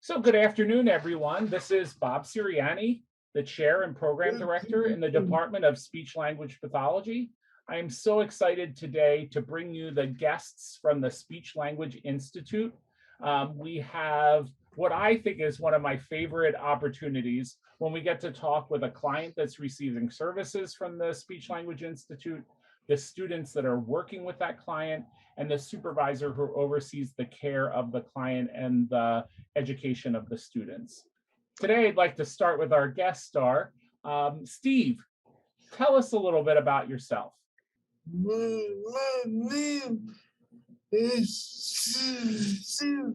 So good afternoon, everyone. This is Bob Siriani, the Chair and Program Director in the Department of Speech Language Pathology. I am so excited today to bring you the guests from the Speech Language Institute. We have what I think is one of my favorite opportunities when we get to talk with a client that's receiving services from the Speech Language Institute, the students that are working with that client, and the supervisor who oversees the care of the client and the education of the students. Today, I'd like to start with our guest star. Steve, tell us a little bit about yourself. My name is Steve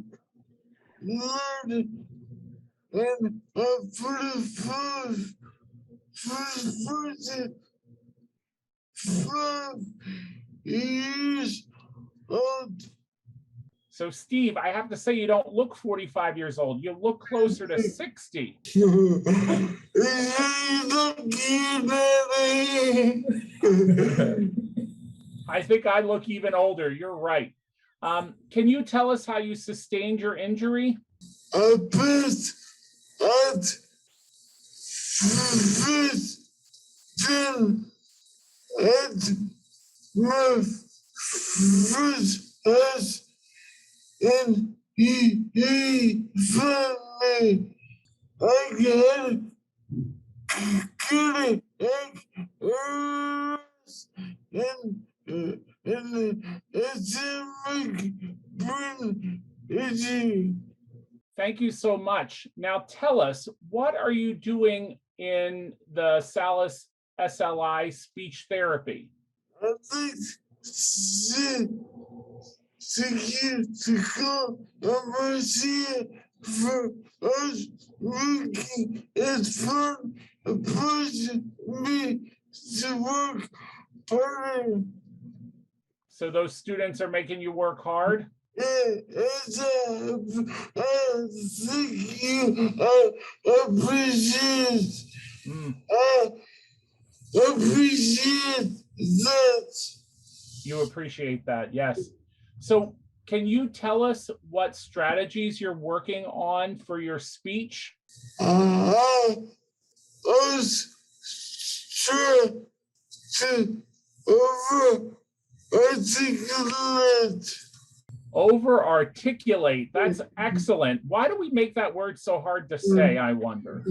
Lord, and I'm for the first person 5 years old. So Steve, I have to say you don't look 45 years old. You look closer to 60. I think I look even older. You're right. Can you tell us how you sustained your injury? I passed at first time at my first house, and he found me. I got good and atomic brain injury. Thank you so much. Now tell us, what are you doing in the Salus SLI speech therapy? I think to call Marcia for us working as fun pushing me to work harder. So those students are making you work hard? I think you appreciate. I appreciate that. You appreciate that, yes. So can you tell us what strategies you're working on for your speech? I was trying to over-articulate. Over-articulate, that's excellent. Why do we make that word so hard to say, I wonder?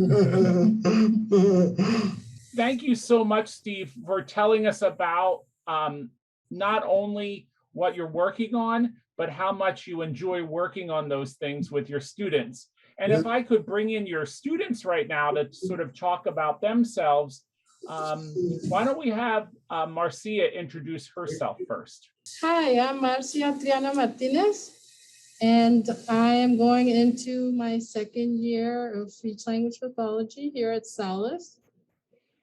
Thank you so much, Steve, for telling us about not only what you're working on, but how much you enjoy working on those things with your students. And if I could bring in your students right now to sort of talk about themselves, why don't we have Marcia introduce herself first? Hi, I'm Marcia Triana Martinez, and I am going into my second year of speech language pathology here at Salus.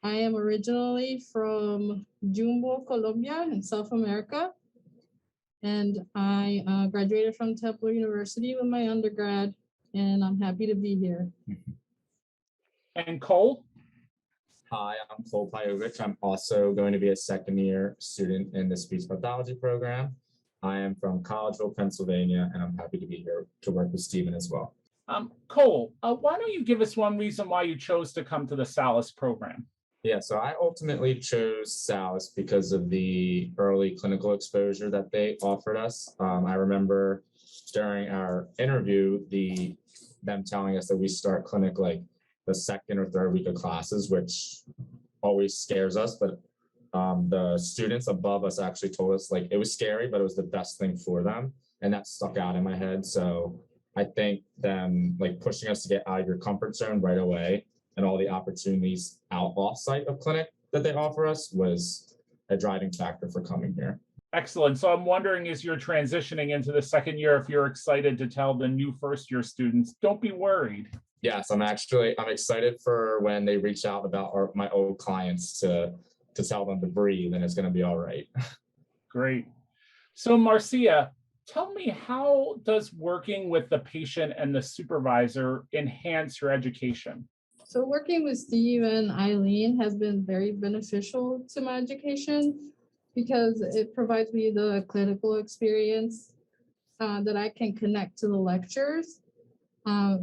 I am originally from Jumbo, Colombia in South America, and I graduated from Temple University with my undergrad, and I'm happy to be here. And Cole? Hi, I'm Cole Pajovich. I'm also going to be a second year student in the speech pathology program. I am from Collegeville, Pennsylvania, and I'm happy to be here to work with Stephen as well. Cole, why don't you give us one reason why you chose to come to the Salus program? Yeah, so I ultimately chose Salus because of the early clinical exposure that they offered us. I remember during our interview, them telling us that we start clinic like the second or third week of classes, which always scares us. But the students above us actually told us like it was scary, but it was the best thing for them. And that stuck out in my head. So I think them like pushing us to get out of your comfort zone right away and all the opportunities off-site of clinic that they offer us was a driving factor for coming here. Excellent. So I'm wondering, as you're transitioning into the second year, if you're excited to tell the new first-year students, don't be worried. Yes, I'm excited for when they reach out about my old clients to tell them to breathe, and it's going to be all right. Great. So Marcia, tell me, how does working with the patient and the supervisor enhance your education? So working with Steve and Eileen has been very beneficial to my education because it provides me the clinical experience that I can connect to the lectures.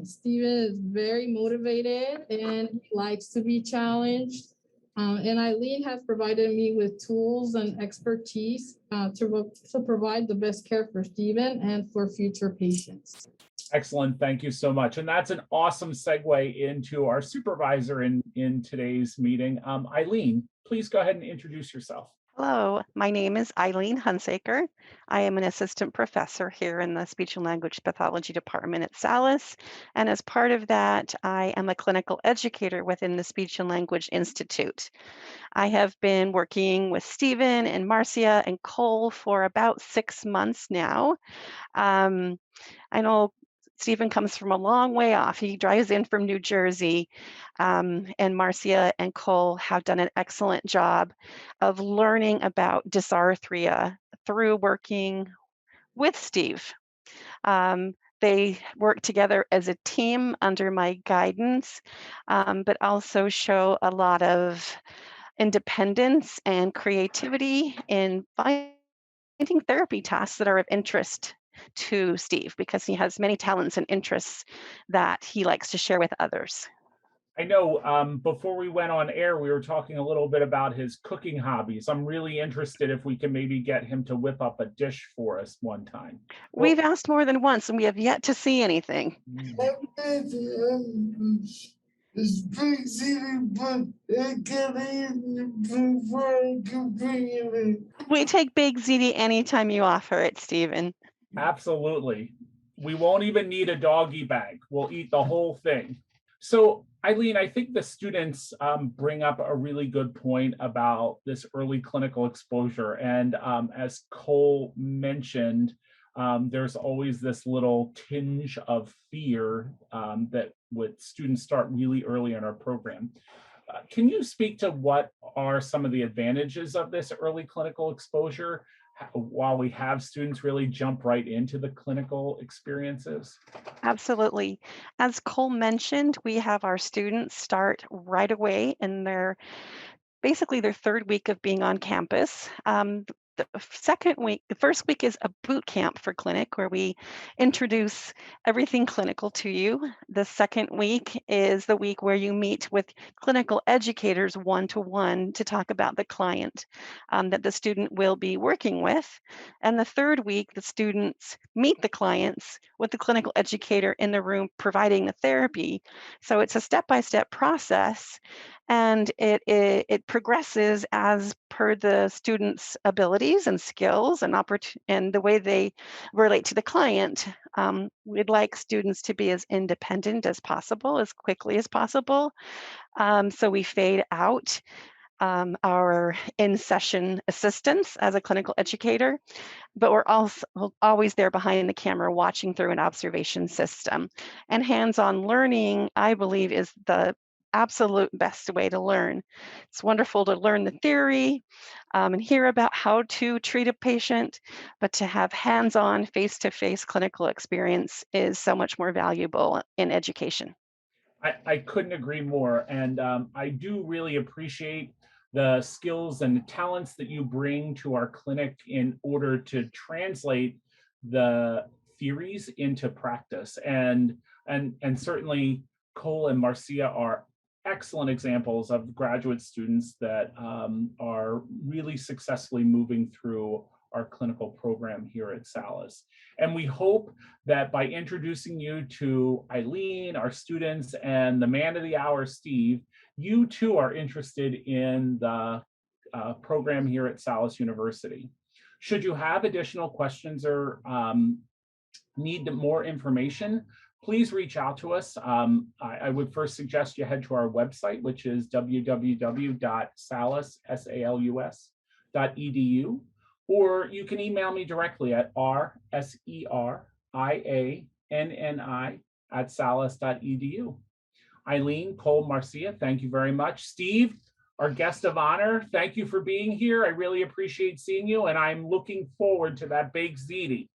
Steven is very motivated and he likes to be challenged. And Eileen has provided me with tools and expertise to provide the best care for Steven and for future patients. Excellent. Thank you so much. And that's an awesome segue into our supervisor in today's meeting. Eileen, please go ahead and introduce yourself. Hello, my name is Eileen Hunsaker. I am an assistant professor here in the Speech and Language Pathology Department at Salus. And as part of that, I am a clinical educator within the Speech and Language Institute. I have been working with Stephen and Marcia and Cole for about 6 months now. I know Stephen comes from a long way off. He drives in from New Jersey, and Marcia and Cole have done an excellent job of learning about dysarthria through working with Steve. They work together as a team under my guidance, but also show a lot of independence and creativity in finding therapy tasks that are of interest to Steve because he has many talents and interests that he likes to share with others. I know before we went on air, we were talking a little bit about his cooking hobbies. I'm really interested if we can maybe get him to whip up a dish for us one time. We've asked more than once and we have yet to see anything. It's big city, but it can eat before I can bring it in. We take Big ZD anytime you offer it, Stephen. Absolutely. We won't even need a doggy bag. We'll eat the whole thing. So Eileen, I think the students bring up a really good point about this early clinical exposure. And as Cole mentioned, there's always this little tinge of fear that with students start really early in our program. Can you speak to what are some of the advantages of this early clinical exposure while we have students really jump right into the clinical experiences? Absolutely. As Cole mentioned, we have our students start right away in basically their third week of being on campus. The first week is a boot camp for clinic where we introduce everything clinical to you. The second week is the week where you meet with clinical educators one-to-one to talk about the client that the student will be working with. And the third week, the students meet the clients with the clinical educator in the room providing the therapy. So it's a step-by-step process. And it progresses as per the student's abilities and skills and the way they relate to the client. We'd like students to be as independent as possible, as quickly as possible. So we fade out our in-session assistants as a clinical educator, but we're also always there behind the camera watching through an observation system. And hands-on learning, I believe, is the absolute best way to learn. It's wonderful to learn the theory and hear about how to treat a patient, but to have hands-on, face-to-face clinical experience is so much more valuable in education. I couldn't agree more. And I do really appreciate the skills and the talents that you bring to our clinic in order to translate the theories into practice. And certainly Cole and Marcia are excellent examples of graduate students that are really successfully moving through our clinical program here at Salus. And we hope that by introducing you to Eileen, our students, and the man of the hour, Steve, you too are interested in the program here at Salus University. Should you have additional questions or need more information, please reach out to us. I would first suggest you head to our website, which is www.salus.edu, or you can email me directly at rserianni@salus.edu. Eileen, Cole, Marcia, thank you very much. Steve, our guest of honor, thank you for being here. I really appreciate seeing you, and I'm looking forward to that baked ziti.